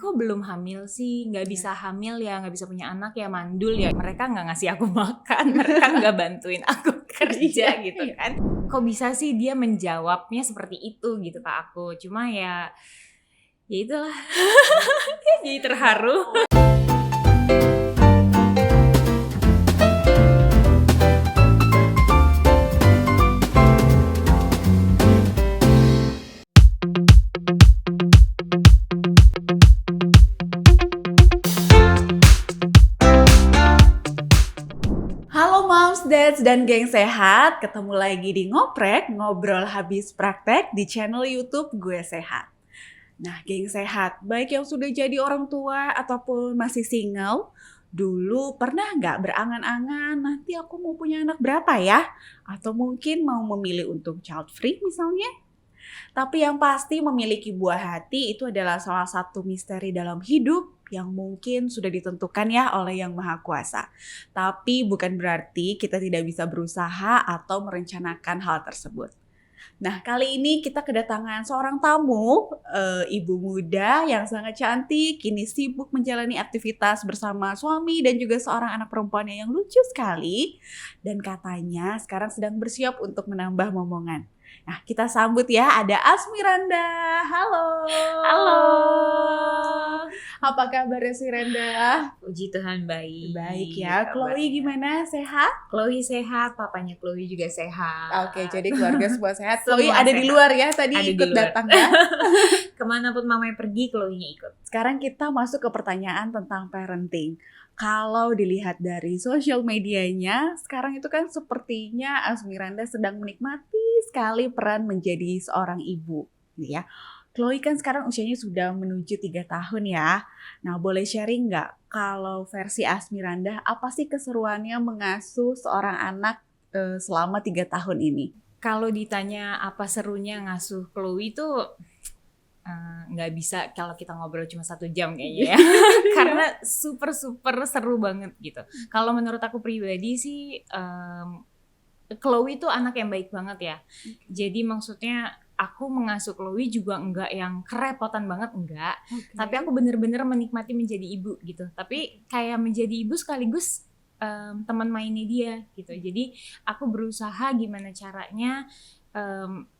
kok belum hamil sih, nggak bisa hamil ya, nggak bisa punya anak ya, mandul ya. Mereka nggak ngasih aku makan, mereka nggak bantuin aku kerja gitu kan. Kok bisa sih dia menjawabnya seperti itu gitu ke aku. Cuma ya itulah, jadi terharu. Halo moms, dads, dan geng sehat. Ketemu lagi di Ngoprek, ngobrol habis praktek di channel YouTube Gue Sehat. Nah, geng sehat, baik yang sudah jadi orang tua ataupun masih single, dulu pernah nggak berangan-angan nanti aku mau punya anak berapa ya? Atau mungkin mau memilih untuk child free misalnya? Tapi yang pasti memiliki buah hati itu adalah salah satu misteri dalam hidup yang mungkin sudah ditentukan ya oleh Yang Maha Kuasa. Tapi bukan berarti kita tidak bisa berusaha atau merencanakan hal tersebut. Nah, kali ini kita kedatangan seorang tamu, ibu muda yang sangat cantik, kini sibuk menjalani aktivitas bersama suami dan juga seorang anak perempuannya yang lucu sekali. Dan katanya sekarang sedang bersiap untuk menambah momongan. Nah, kita sambut ya, ada Asmiranda. Halo. Halo. Apa kabar Asmiranda? Puji Tuhan baik. Baik ya. Chloe gimana? Sehat? Chloe sehat, papanya Chloe juga sehat. Oke, jadi keluarga semua sehat. Semua Chloe ada sehat. di luar ya, tadi Ada di ikut luar. datang ya. Kemanapun mamanya pergi, Chloe-nya ikut. Sekarang kita masuk ke pertanyaan tentang parenting. Kalau dilihat dari sosial medianya, sekarang itu kan sepertinya Asmiranda sedang menikmati sekali peran menjadi seorang ibu, gitu ya. Chloe kan sekarang usianya sudah menuju 3 tahun ya. Nah, boleh sharing nggak kalau versi Asmiranda, apa sih keseruannya mengasuh seorang anak selama 3 tahun ini? Kalau ditanya apa serunya ngasuh Chloe itu nggak bisa kalau kita ngobrol cuma 1 jam kayaknya ya. Karena super seru banget gitu. Kalau menurut aku pribadi sih Chloe itu anak yang baik banget ya. Jadi maksudnya aku mengasuh Chloe juga enggak yang kerepotan banget, enggak. Tapi aku bener-bener menikmati menjadi ibu gitu. Tapi kayak menjadi ibu sekaligus teman mainnya dia gitu. Jadi aku berusaha gimana caranya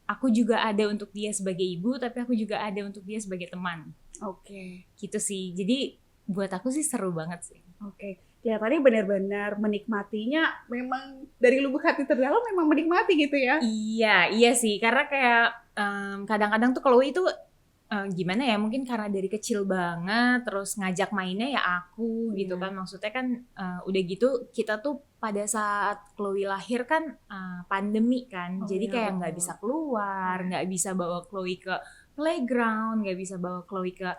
aku juga ada untuk dia sebagai ibu, tapi aku juga ada untuk dia sebagai teman. Oke. Gitu sih. Jadi buat aku sih seru banget sih. Oke. Ya tadi benar-benar menikmatinya, memang dari lubuk hati terdalam memang menikmati gitu ya. Iya sih. Karena kayak kadang-kadang tuh Chloe itu gimana ya, mungkin karena dari kecil banget terus ngajak mainnya ya aku gitu kan. Maksudnya kan udah gitu kita tuh pada saat Chloe lahir kan pandemi kan, jadi kayak nggak bisa keluar, nggak bisa bawa Chloe ke playground, nggak bisa bawa Chloe ke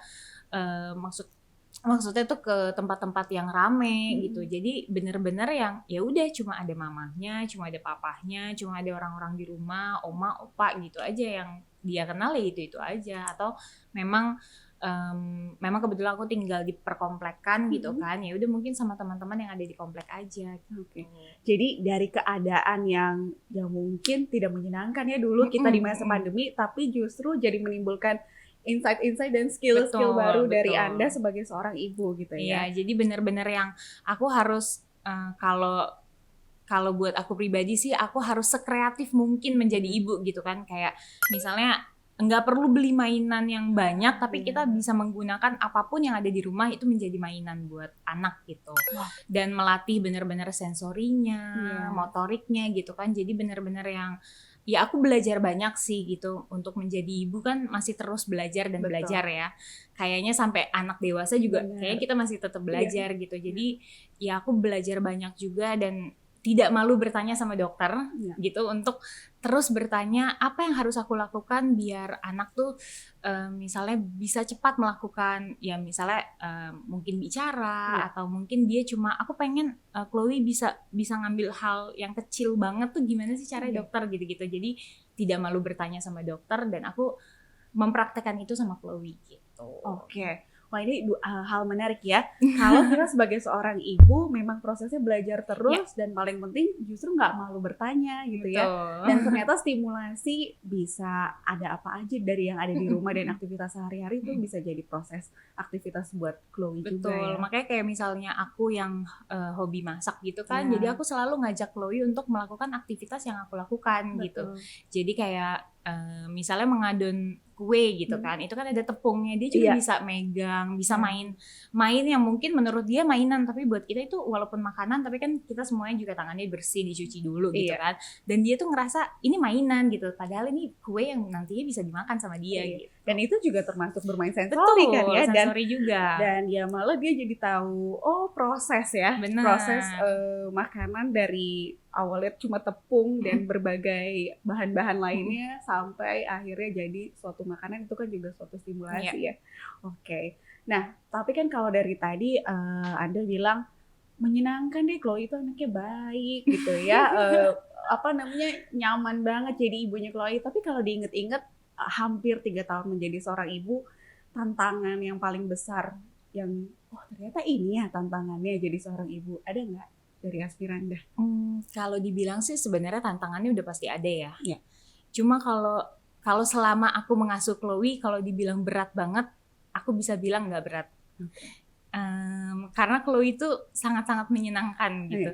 maksudnya tuh ke tempat-tempat yang rame gitu. Jadi bener-bener yang ya udah cuma ada mamahnya, cuma ada papahnya, cuma ada orang-orang di rumah, oma, opa gitu aja yang dia kenal ya itu aja. Atau memang kebetulan aku tinggal di perkomplekan gitu kan, ya udah mungkin sama teman-teman yang ada di komplek aja gitu. Jadi dari keadaan yang mungkin tidak menyenangkan ya dulu kita di masa pandemi, tapi justru jadi menimbulkan insight-insight dan skill-skill baru dari Anda sebagai seorang ibu gitu ya. Iya, jadi benar-benar yang aku harus kalau buat aku pribadi sih aku harus sekreatif mungkin menjadi ibu gitu kan. Kayak misalnya nggak perlu beli mainan yang banyak, tapi kita bisa menggunakan apapun yang ada di rumah itu menjadi mainan buat anak gitu. Dan melatih benar-benar sensorinya, motoriknya gitu kan. Jadi benar-benar yang ya aku belajar banyak sih gitu. Untuk menjadi ibu kan masih terus belajar dan belajar ya. Kayaknya sampai anak dewasa juga kayaknya kita masih tetap belajar gitu. Jadi ya aku belajar banyak juga dan tidak malu bertanya sama dokter gitu, untuk terus bertanya apa yang harus aku lakukan biar anak tuh misalnya bisa cepat melakukan ya misalnya mungkin bicara atau mungkin dia cuma aku pengen Chloe bisa ngambil hal yang kecil banget tuh gimana sih caranya dokter gitu-gitu. Jadi tidak malu bertanya sama dokter dan aku mempraktekkan itu sama Chloe gitu. Oke. Wah ini hal menarik ya. Kalau kita sebagai seorang ibu memang prosesnya belajar terus dan paling penting justru nggak malu bertanya gitu ya. Betul. Dan ternyata stimulasi bisa ada apa aja dari yang ada di rumah dan aktivitas sehari-hari itu bisa jadi proses aktivitas buat Chloe juga Betul, ya. makanya kayak misalnya aku yang hobi masak gitu kan, Ya. jadi aku selalu ngajak Chloe untuk melakukan aktivitas yang aku lakukan gitu. Betul. Jadi kayak misalnya mengadon kue gitu kan, itu kan ada tepungnya, dia juga Iya. bisa megang, bisa Ya. main yang mungkin menurut dia mainan, tapi buat kita itu walaupun makanan, tapi kan kita semuanya juga tangannya bersih, dicuci dulu gitu Iya. kan. Dan dia tuh ngerasa ini mainan gitu, padahal ini kue yang nantinya bisa dimakan sama dia Iya. gitu. Dan itu juga termasuk bermain sensori Betul, kan ya. sensori juga. Dan ya malah dia jadi tahu proses ya. Benar. Proses makanan dari awalnya cuma tepung dan berbagai bahan-bahan lainnya sampai akhirnya jadi suatu makanan, itu kan juga suatu stimulasi ya. Oke. Nah, tapi kan kalau dari tadi Anda bilang menyenangkan deh, Chloe itu anaknya baik gitu ya. Nyaman banget jadi ibunya Chloe. Tapi kalau diinget-inget hampir 3 tahun menjadi seorang ibu, tantangan yang paling besar yang ternyata ini ya tantangannya jadi seorang ibu, ada nggak dari Asmiranda? Kalau dibilang sih sebenarnya tantangannya udah pasti ada ya. Ya. Cuma kalau selama aku mengasuh Chloe, kalau dibilang berat banget, aku bisa bilang nggak berat. Karena Chloe itu sangat-sangat menyenangkan gitu.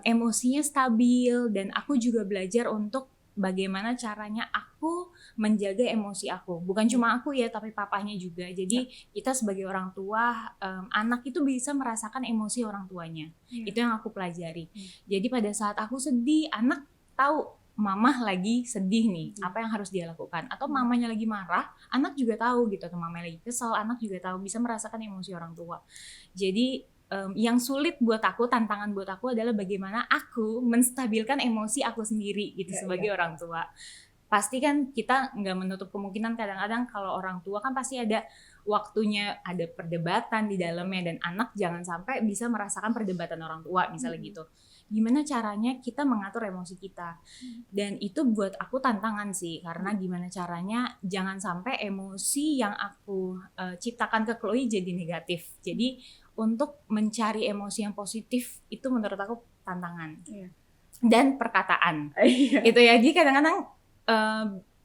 Emosinya stabil dan aku juga belajar untuk bagaimana caranya aku menjaga emosi aku. Bukan cuma aku ya, tapi papahnya juga. Jadi kita sebagai orang tua, anak itu bisa merasakan emosi orang tuanya. Itu yang aku pelajari. Jadi pada saat aku sedih, anak tahu mamah lagi sedih nih, apa yang harus dia lakukan. Atau mamanya lagi marah, anak juga tahu gitu. Atau mamanya lagi kesel, anak juga tahu, bisa merasakan emosi orang tua. Jadi yang sulit buat aku, tantangan buat aku adalah bagaimana aku menstabilkan emosi aku sendiri gitu sebagai orang tua. Pasti kan kita nggak menutup kemungkinan kadang-kadang kalau orang tua kan pasti ada waktunya, ada perdebatan di dalamnya, dan anak jangan sampai bisa merasakan perdebatan orang tua misalnya gitu. Gimana caranya kita mengatur emosi kita, dan itu buat aku tantangan sih, karena gimana caranya jangan sampai emosi yang aku ciptakan ke Chloe jadi negatif. Jadi untuk mencari emosi yang positif itu menurut aku tantangan. Dan perkataan itu ya, jadi kadang-kadang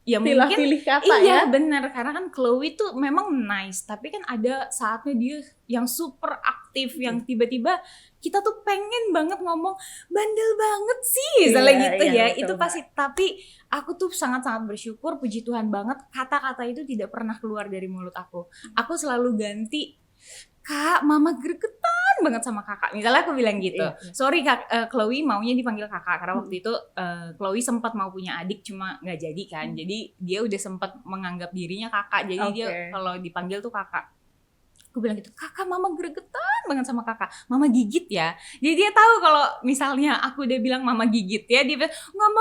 ya mungkin pilih kata iya benar, karena kan Chloe tuh memang nice, tapi kan ada saatnya dia yang super aktif, yang tiba-tiba kita tuh pengen banget ngomong bandel banget sih misalnya gitu ya. Itu pasti, tapi aku tuh sangat-sangat bersyukur, puji Tuhan banget, kata-kata itu tidak pernah keluar dari mulut aku. Aku selalu ganti, Kak, mama gregetan banget sama kakak. Misalnya aku bilang gitu. Sorry Kak, Chloe maunya dipanggil kakak. Karena waktu itu Chloe sempat mau punya adik, cuma gak jadi kan. Jadi dia udah sempat menganggap dirinya kakak. Jadi dia kalau dipanggil tuh kakak. Aku bilang gitu, kakak mama gregetan banget sama kakak. Mama gigit ya. Jadi dia tahu kalau misalnya aku udah bilang mama gigit ya, dia bilang nggak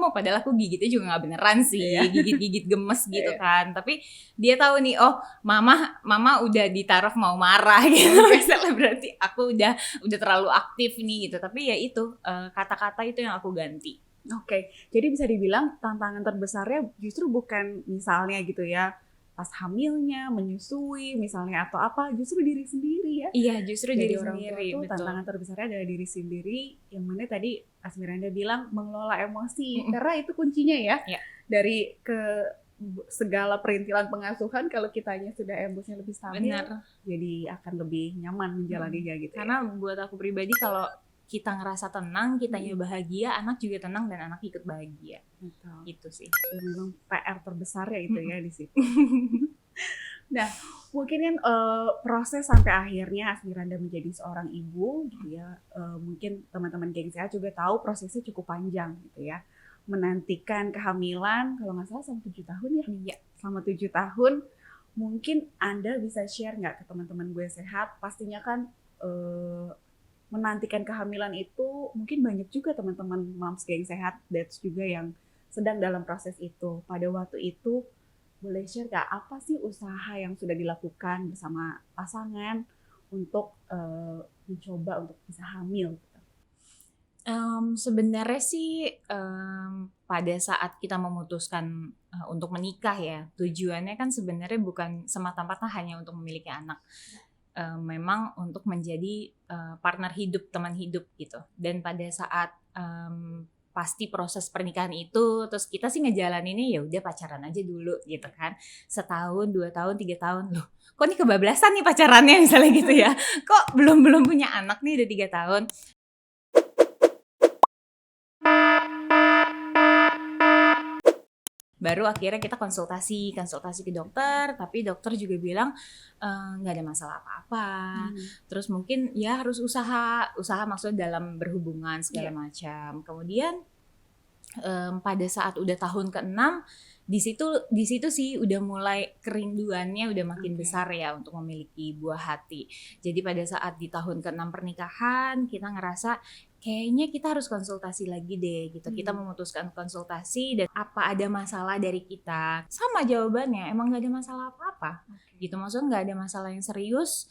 mau. Padahal aku gigitnya juga nggak beneran sih, gigit gemes gitu kan. Tapi dia tahu nih, oh mama udah di taraf mau marah gitu. Misalnya berarti aku udah terlalu aktif nih gitu. Tapi ya itu kata-kata itu yang aku ganti. Oke, jadi bisa dibilang tantangan terbesarnya justru bukan misalnya gitu ya, pas hamilnya, menyusui misalnya atau apa, justru diri sendiri ya. Iya, justru diri orang sendiri. Tua tuh tantangan terbesarnya adalah diri sendiri, yang mana tadi Asmiranda bilang mengelola emosi, karena itu kuncinya ya. Dari ke segala perintilan pengasuhan, kalau kitanya sudah emosinya lebih stabil, jadi akan lebih nyaman menjalaninya gitu. Karena buat aku pribadi, kalau kita ngerasa tenang, kitanya bahagia, anak juga tenang dan anak ikut bahagia. Betul. Itu sih. Dan memang PR terbesarnya itu ya di situ. Nah, mungkin kan proses sampai akhirnya Asmiranda menjadi seorang ibu gitu ya. Mungkin teman-teman Geng Sehat juga tahu prosesnya cukup panjang gitu ya. Menantikan kehamilan, kalau nggak salah selama 7 tahun ya. Iya. Selama 7 tahun, mungkin Anda bisa share nggak ke teman-teman Gue Sehat? Pastinya kan menantikan kehamilan itu mungkin banyak juga teman-teman Moms Geng Sehat, dads juga yang sedang dalam proses itu. Pada waktu itu boleh share gak apa sih usaha yang sudah dilakukan bersama pasangan untuk mencoba untuk bisa hamil? Sebenarnya sih pada saat kita memutuskan untuk menikah ya, tujuannya kan sebenarnya bukan semata-mata hanya untuk memiliki anak. Memang untuk menjadi partner hidup, teman hidup gitu. Dan pada saat pasti proses pernikahan itu, terus kita sih ngejalaninnya ya udah pacaran aja dulu gitu kan, 1 tahun, 2 tahun, 3 tahun, loh kok nih kebablasan nih pacarannya misalnya gitu ya, kok belum punya anak nih udah 3 tahun. Baru akhirnya kita konsultasi ke dokter, tapi dokter juga bilang nggak ada masalah apa-apa. Terus mungkin ya harus usaha maksudnya dalam berhubungan segala macam. Kemudian pada saat udah tahun ke-6 di situ sih udah mulai kerinduannya udah makin besar ya untuk memiliki buah hati. Jadi pada saat di tahun ke-6 pernikahan kita ngerasa kayaknya kita harus konsultasi lagi deh gitu. Kita memutuskan konsultasi dan apa ada masalah dari kita? Sama jawabannya, emang gak ada masalah apa-apa gitu. Maksudnya gak ada masalah yang serius.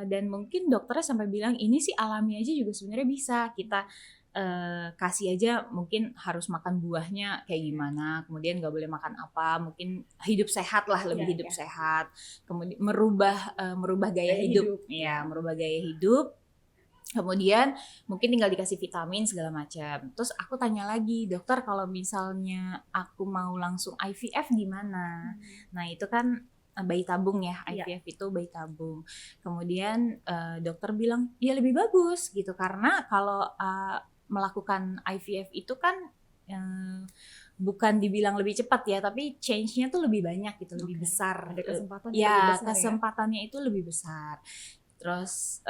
Dan mungkin dokternya sampai bilang ini sih alami aja juga sebenarnya bisa. Kita kasih aja mungkin harus makan buahnya kayak gimana, kemudian gak boleh makan apa, mungkin hidup sehat lah, lebih hidup sehat, kemudian merubah gaya hidup. Ya, merubah gaya hidup. Kemudian mungkin tinggal dikasih vitamin segala macam. Terus aku tanya lagi, dokter kalau misalnya aku mau langsung IVF gimana? Nah itu kan bayi tabung ya, IVF itu bayi tabung. Kemudian dokter bilang ya lebih bagus gitu, karena kalau melakukan IVF itu kan bukan dibilang lebih cepat ya, tapi change-nya tuh lebih banyak gitu, lebih besar. Ada kesempatan ya, kesempatannya itu lebih besar. Terus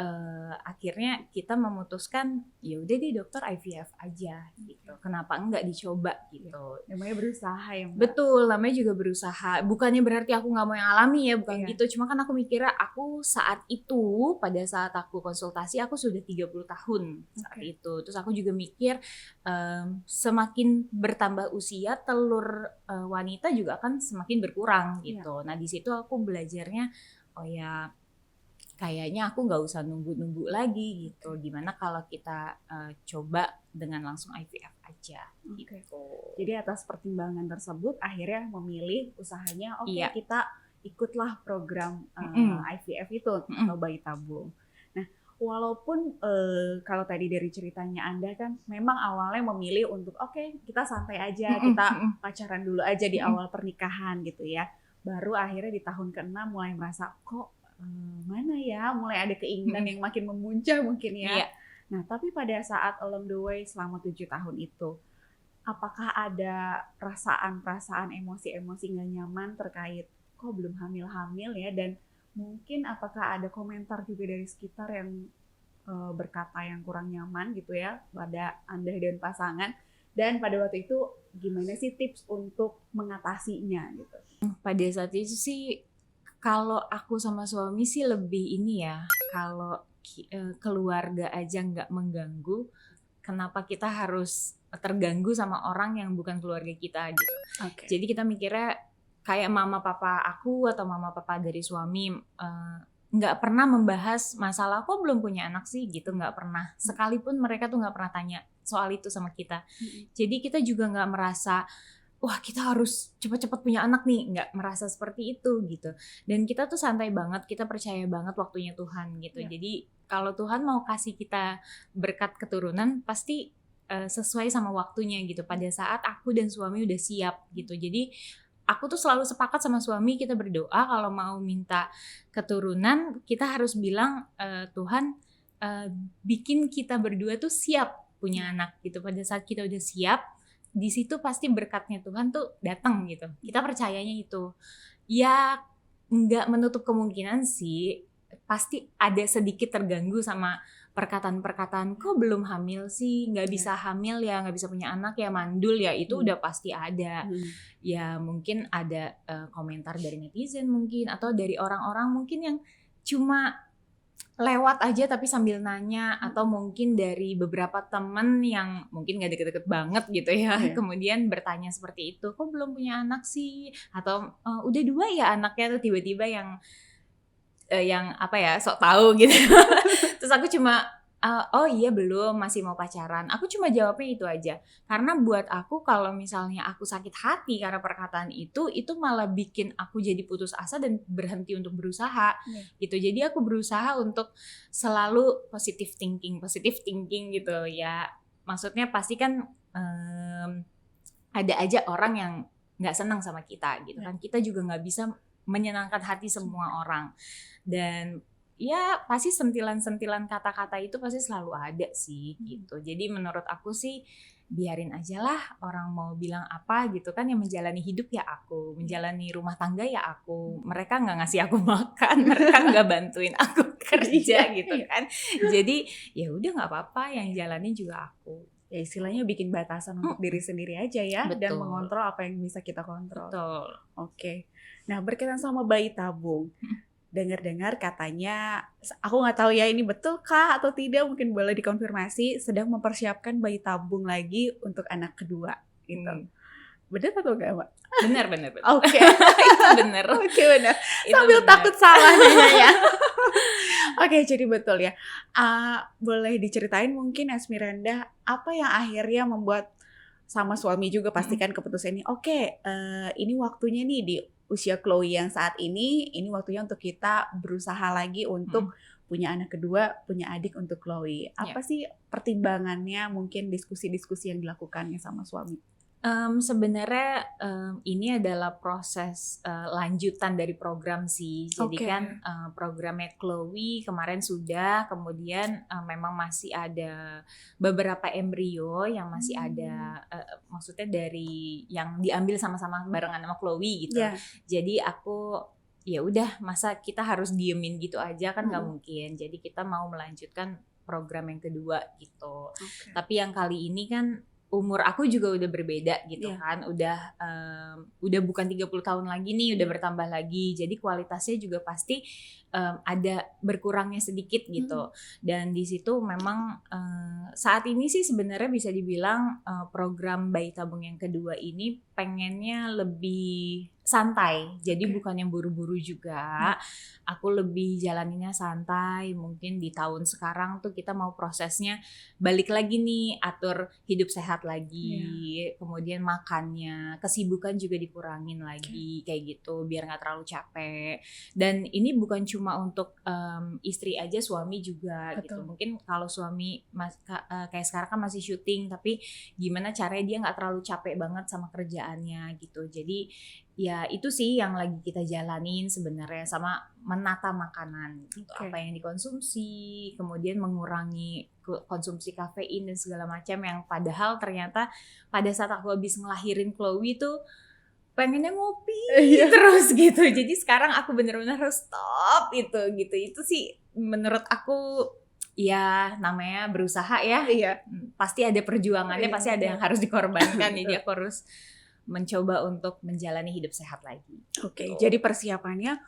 akhirnya kita memutuskan ya udah deh dokter IVF aja gitu. Kenapa enggak dicoba gitu. Namanya berusaha ya Mbak. Betul, namanya juga berusaha. Bukannya berarti aku nggak mau yang alami ya, bukan gitu. Cuma kan aku mikirnya aku saat itu, pada saat aku konsultasi aku sudah 30 tahun saat itu. Terus aku juga mikir semakin bertambah usia telur wanita juga akan semakin berkurang gitu. Nah di situ aku belajarnya oh ya kayaknya aku nggak usah nunggu lagi gitu. Gimana kalau kita coba dengan langsung IVF aja gitu. Jadi atas pertimbangan tersebut akhirnya memilih usahanya kita ikutlah program IVF itu atau bayi tabung. Nah walaupun kalau tadi dari ceritanya Anda kan memang awalnya memilih untuk kita santai aja, kita pacaran dulu aja di awal pernikahan gitu ya. Baru akhirnya di tahun ke-6 mulai merasa kok mana ya, mulai ada keinginan yang makin memuncah mungkin ya. Nah, tapi pada saat along the way selama 7 tahun itu, apakah ada perasaan-perasaan, emosi-emosi nggak nyaman terkait kok belum hamil-hamil ya, dan mungkin apakah ada komentar juga dari sekitar yang berkata yang kurang nyaman gitu ya pada Anda dan pasangan, dan pada waktu itu gimana sih tips untuk mengatasinya gitu? Pada saat itu sih kalau aku sama suami sih lebih ini ya, kalau keluarga aja nggak mengganggu, kenapa kita harus terganggu sama orang yang bukan keluarga kita gitu. Jadi kita mikirnya kayak mama papa aku atau mama papa dari suami nggak pernah membahas masalah kok belum punya anak sih gitu, nggak pernah. Sekalipun mereka tuh nggak pernah tanya soal itu sama kita. Jadi kita juga nggak merasa wah kita harus cepat-cepat punya anak nih, nggak merasa seperti itu gitu. Dan kita tuh santai banget, kita percaya banget waktunya Tuhan gitu. Jadi kalau Tuhan mau kasih kita berkat keturunan pasti sesuai sama waktunya gitu. Pada saat aku dan suami udah siap gitu. Jadi aku tuh selalu sepakat sama suami, kita berdoa kalau mau minta keturunan kita harus bilang Tuhan bikin kita berdua tuh siap punya anak gitu. Pada saat kita udah siap, di situ pasti berkatnya Tuhan tuh datang gitu. Kita percayanya itu. Ya nggak menutup kemungkinan sih, pasti ada sedikit terganggu sama perkataan-perkataan kok belum hamil sih, nggak bisa hamil ya, nggak bisa punya anak ya, mandul ya, itu udah pasti ada. Ya mungkin ada komentar dari netizen mungkin, atau dari orang-orang mungkin yang cuma lewat aja tapi sambil nanya, atau mungkin dari beberapa temen yang mungkin gak deket-deket banget gitu ya, kemudian bertanya seperti itu, kok belum punya anak sih, atau udah 2 ya anaknya, tuh tiba-tiba yang apa ya sok tahu gitu. Terus aku cuma Oh iya belum, masih mau pacaran. Aku cuma jawabnya itu aja. Karena buat aku kalau misalnya aku sakit hati karena perkataan itu malah bikin aku jadi putus asa dan berhenti untuk berusaha gitu. Jadi aku berusaha untuk selalu positive thinking gitu ya. Maksudnya pasti kan ada aja orang yang nggak senang sama kita gitu kan. Kita juga nggak bisa menyenangkan hati semua orang. Dan ya pasti sentilan-sentilan kata-kata itu pasti selalu ada sih gitu. Jadi menurut aku sih biarin aja lah orang mau bilang apa gitu kan, yang menjalani hidup ya aku, menjalani rumah tangga ya aku. Mereka nggak ngasih aku makan, mereka nggak bantuin aku kerja gitu kan. Jadi ya udah nggak apa-apa, yang jalanin juga aku. Ya istilahnya bikin batasan untuk diri sendiri aja ya. Betul. Dan mengontrol apa yang bisa kita kontrol. Betul. Oke. Nah berkaitan sama bayi tabung, dengar-dengar katanya, aku nggak tahu ya ini betul kah atau tidak, mungkin boleh dikonfirmasi, sedang mempersiapkan bayi tabung lagi untuk anak kedua gitu. Benar atau enggak, Mbak? Benar. Oke. Itu benar. Oke, benar. Sambil takut salah ya. Oke, jadi betul ya. Boleh diceritain mungkin Asmiranda, apa yang akhirnya membuat sama suami juga pastikan keputusan ini, oke, ini waktunya nih di usia Chloe yang saat ini waktunya untuk kita berusaha lagi untuk punya anak kedua, punya adik untuk Chloe. Apa sih pertimbangannya, mungkin diskusi-diskusi yang dilakukannya sama suami? Sebenarnya ini adalah proses lanjutan dari program sih. Jadi kan programnya Chloe kemarin sudah, kemudian memang masih ada beberapa embrio yang masih ada, maksudnya dari yang diambil sama-sama barengan sama Chloe gitu. Jadi aku ya udah, masa kita harus diemin gitu aja kan nggak mungkin. Jadi kita mau melanjutkan program yang kedua gitu. Tapi yang kali ini kan umur aku juga udah berbeda gitu kan, udah bukan 30 tahun lagi nih, udah bertambah lagi, jadi kualitasnya juga pasti ada berkurangnya sedikit gitu. Dan di situ memang saat ini sih sebenarnya bisa dibilang program bayi tabung yang kedua ini pengennya lebih santai, jadi bukan yang buru-buru juga. Aku lebih jalaninnya santai. Mungkin di tahun sekarang tuh kita mau prosesnya balik lagi nih, atur hidup sehat lagi, kemudian makannya, kesibukan juga dikurangin lagi kayak gitu, biar nggak terlalu capek. Dan ini bukan cuma untuk istri aja, suami juga gitu. Mungkin kalau suami kayak sekarang kan masih syuting, tapi gimana caranya dia nggak terlalu capek banget sama kerjaannya gitu. Jadi ya itu sih yang lagi kita jalanin sebenarnya, sama menata makanan gitu. Apa yang dikonsumsi, kemudian mengurangi konsumsi kafein dan segala macam, yang padahal ternyata pada saat aku habis ngelahirin Chloe tuh pengennya ngopi terus gitu. Jadi sekarang aku bener-bener harus stop itu gitu. Itu sih menurut aku ya namanya berusaha ya. Pasti ada perjuangannya, pasti ada yang harus dikorbankan. Jadi aku harus mencoba untuk menjalani hidup sehat lagi. Jadi persiapannya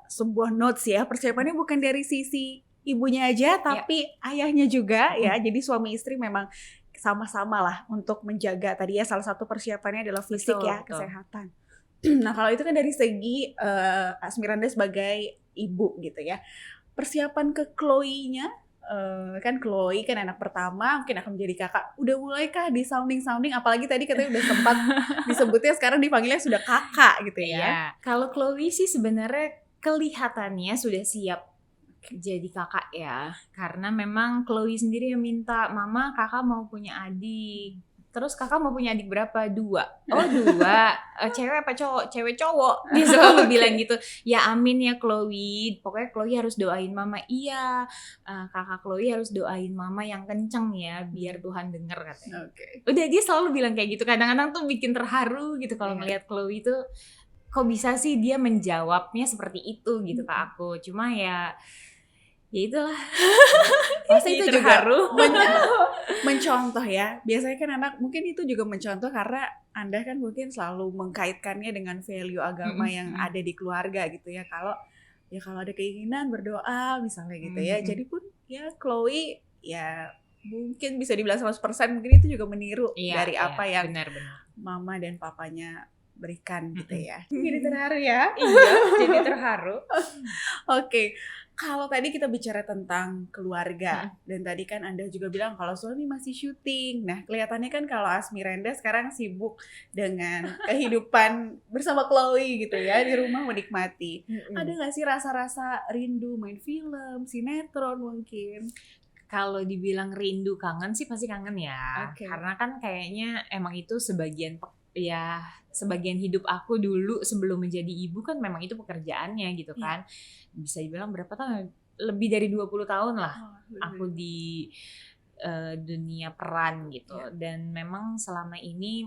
sebuah notes ya. Persiapannya bukan dari sisi ibunya aja, tapi ayahnya juga ya. Jadi suami istri memang sama-sama lah untuk menjaga tadi ya. Salah satu persiapannya adalah fisik kesehatan. Nah kalau itu kan dari segi Asmiranda sebagai ibu gitu ya. Persiapan ke Chloe-nya, kan Chloe kan anak pertama, mungkin akan menjadi kakak. Udah mulai kah di sounding, apalagi tadi katanya udah sempat disebutnya sekarang dipanggilnya sudah kakak gitu ya. Kalau Chloe sih sebenarnya kelihatannya sudah siap jadi kakak ya, karena memang Chloe sendiri yang minta, mama kakak mau punya adik. Terus kakak mau punya adik berapa? 2. Oh 2. Cewek apa cowok? Cewek cowok. Dia selalu bilang gitu. Ya amin ya Chloe. Pokoknya Chloe harus doain mama. Iya. Kakak Chloe harus doain mama yang kenceng ya, biar Tuhan denger katanya. Udah, dia selalu bilang kayak gitu. Kadang-kadang tuh bikin terharu gitu kalau ngelihat Chloe tuh, kok bisa sih dia menjawabnya seperti itu gitu ke aku. Cuma ya itulah. Pasti itu juga mencontoh ya. Biasanya kan anak mungkin itu juga mencontoh karena Anda kan mungkin selalu mengkaitkannya dengan value agama yang ada di keluarga gitu ya. Kalau ada keinginan berdoa misalnya gitu ya. Jadi pun ya Chloe ya mungkin bisa dibilang 100% mungkin itu juga meniru dari apa yang mama dan papanya berikan gitu ya. Jadi terharu ya. Iya, jadi terharu. Oke. Kalau tadi kita bicara tentang keluarga, dan tadi kan Anda juga bilang kalau suami masih syuting. Nah, kelihatannya kan kalau Asmiranda sekarang sibuk dengan kehidupan bersama Chloe gitu ya, di rumah menikmati. Ada nggak sih rasa-rasa rindu main film, sinetron mungkin? Kalau dibilang rindu kangen sih pasti kangen ya. Oke. Karena kan kayaknya emang itu sebagian hidup aku dulu sebelum menjadi ibu kan memang itu pekerjaannya gitu kan. Bisa dibilang berapa tahun? Lebih dari 20 tahun lah aku di dunia peran gitu. Dan memang selama ini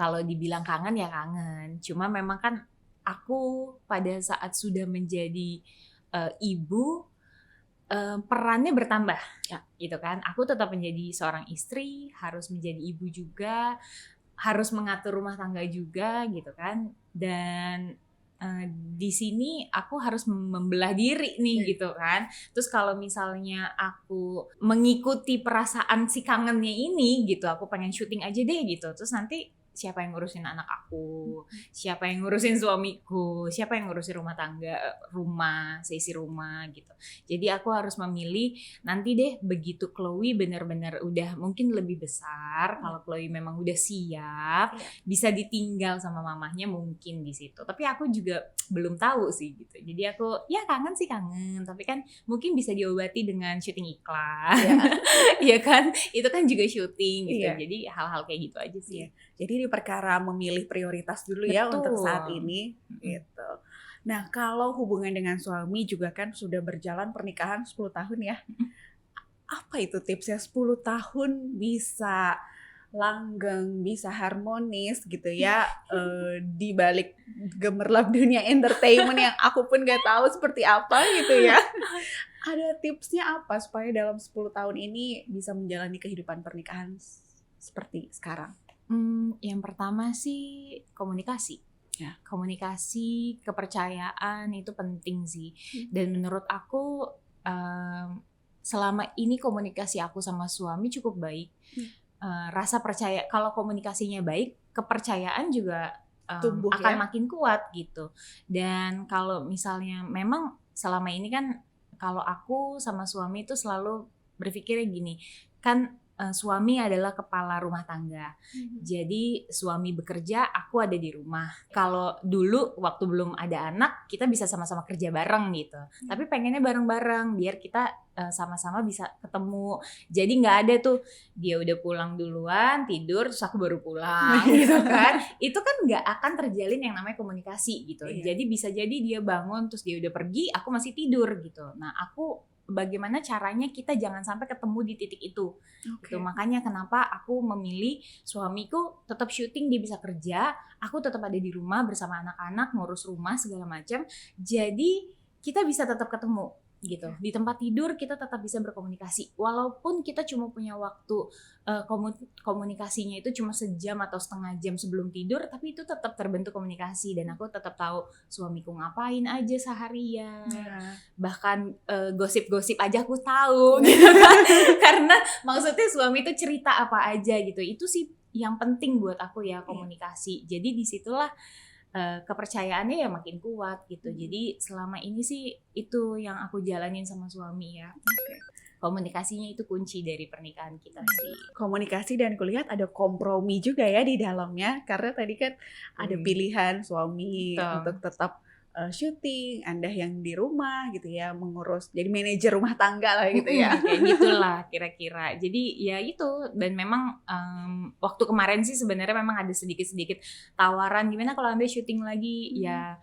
kalau dibilang kangen ya kangen. Cuma memang kan aku pada saat sudah menjadi ibu, perannya bertambah gitu kan. Aku tetap menjadi seorang istri, harus menjadi ibu juga, harus mengatur rumah tangga juga gitu kan. Dan di sini aku harus membelah diri nih gitu kan. Terus kalau misalnya aku mengikuti perasaan si kangennya ini gitu, aku pengen syuting aja deh gitu. Terus nanti siapa yang ngurusin anak aku, siapa yang ngurusin suamiku, siapa yang ngurusin rumah tangga, seisi rumah gitu. Jadi aku harus memilih nanti deh begitu Chloe benar-benar udah mungkin lebih besar, kalau Chloe memang udah siap, bisa ditinggal sama mamahnya mungkin di situ. Tapi aku juga belum tahu sih gitu. Jadi aku ya kangen sih kangen, tapi kan mungkin bisa diobati dengan syuting iklan. Iya kan? Itu kan juga syuting gitu. Jadi hal-hal kayak gitu aja sih. Jadi ini perkara memilih prioritas dulu ya untuk saat ini gitu. Nah, kalau hubungan dengan suami juga kan sudah berjalan pernikahan 10 tahun ya. Apa itu tipsnya 10 tahun bisa langgeng, bisa harmonis gitu ya, di balik gemerlap dunia entertainment yang aku pun gak tahu seperti apa gitu ya. Ada tipsnya apa supaya dalam 10 tahun ini bisa menjalani kehidupan pernikahan seperti sekarang? Yang pertama sih komunikasi. Komunikasi, kepercayaan itu penting sih. Dan menurut aku selama ini komunikasi aku sama suami cukup baik. Rasa percaya, kalau komunikasinya baik, kepercayaan juga tumbuh akan makin kuat gitu. Dan kalau misalnya memang selama ini kan kalau aku sama suami itu selalu berpikirnya gini, kan suami adalah kepala rumah tangga. Jadi suami bekerja, aku ada di rumah. Kalau dulu waktu belum ada anak, kita bisa sama-sama kerja bareng gitu. Tapi pengennya bareng-bareng biar kita sama-sama bisa ketemu. Jadi nggak ada tuh dia udah pulang duluan, tidur, terus aku baru pulang gitu kan. Itu kan nggak akan terjalin yang namanya komunikasi gitu. Jadi bisa jadi dia bangun terus dia udah pergi, aku masih tidur gitu. Nah aku bagaimana caranya kita jangan sampai ketemu di titik itu. Gitu. Makanya kenapa aku memilih suamiku tetap syuting, dia bisa kerja, aku tetap ada di rumah bersama anak-anak, ngurus rumah segala macam. Jadi kita bisa tetap ketemu gitu. Di tempat tidur kita tetap bisa berkomunikasi. Walaupun kita cuma punya waktu komunikasinya itu cuma sejam atau setengah jam sebelum tidur, tapi itu tetap terbentuk komunikasi dan aku tetap tahu suamiku ngapain aja seharian. Bahkan gosip-gosip aja aku tahu gitu kan. Karena maksudnya suami itu cerita apa aja gitu. Itu sih yang penting buat aku ya, komunikasi. Jadi disitulah kepercayaannya ya makin kuat gitu. Jadi selama ini sih itu yang aku jalanin sama suami ya. Komunikasinya itu kunci dari pernikahan kita sih. Komunikasi dan kulihat ada kompromi juga ya di dalamnya. Karena tadi kan ada pilihan suami untuk tetap syuting, Anda yang di rumah gitu ya, mengurus, jadi manajer rumah tangga lah gitu ya. Kayak gitulah kira-kira. Jadi ya itu, dan memang waktu kemarin sih sebenarnya memang ada sedikit-sedikit tawaran gimana kalau Anda syuting lagi. Ya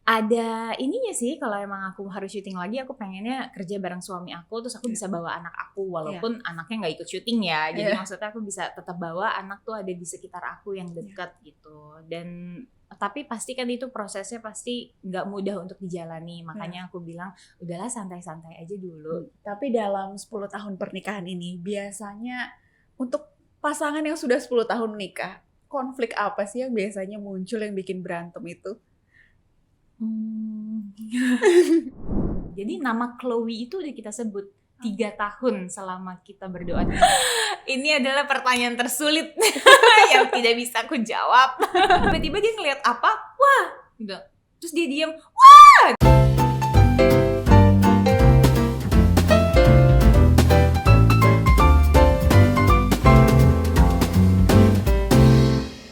ada ininya sih, kalau emang aku harus syuting lagi, aku pengennya kerja bareng suami aku, terus aku bisa bawa anak aku, walaupun anaknya nggak ikut syuting ya. Jadi maksudnya aku bisa tetap bawa anak tuh ada di sekitar aku yang dekat gitu. Dan tapi pasti kan itu prosesnya pasti nggak mudah untuk dijalani. Makanya aku bilang udahlah santai-santai aja dulu. Tapi dalam 10 tahun pernikahan ini biasanya untuk pasangan yang sudah 10 tahun menikah, konflik apa sih yang biasanya muncul yang bikin berantem itu? Jadi nama Chloe itu udah kita sebut 3 tahun selama kita berdoa. Ini adalah pertanyaan tersulit yang tidak bisa aku jawab. Tiba-tiba dia ngeliat apa, wah, gitu. Terus dia diam, wah.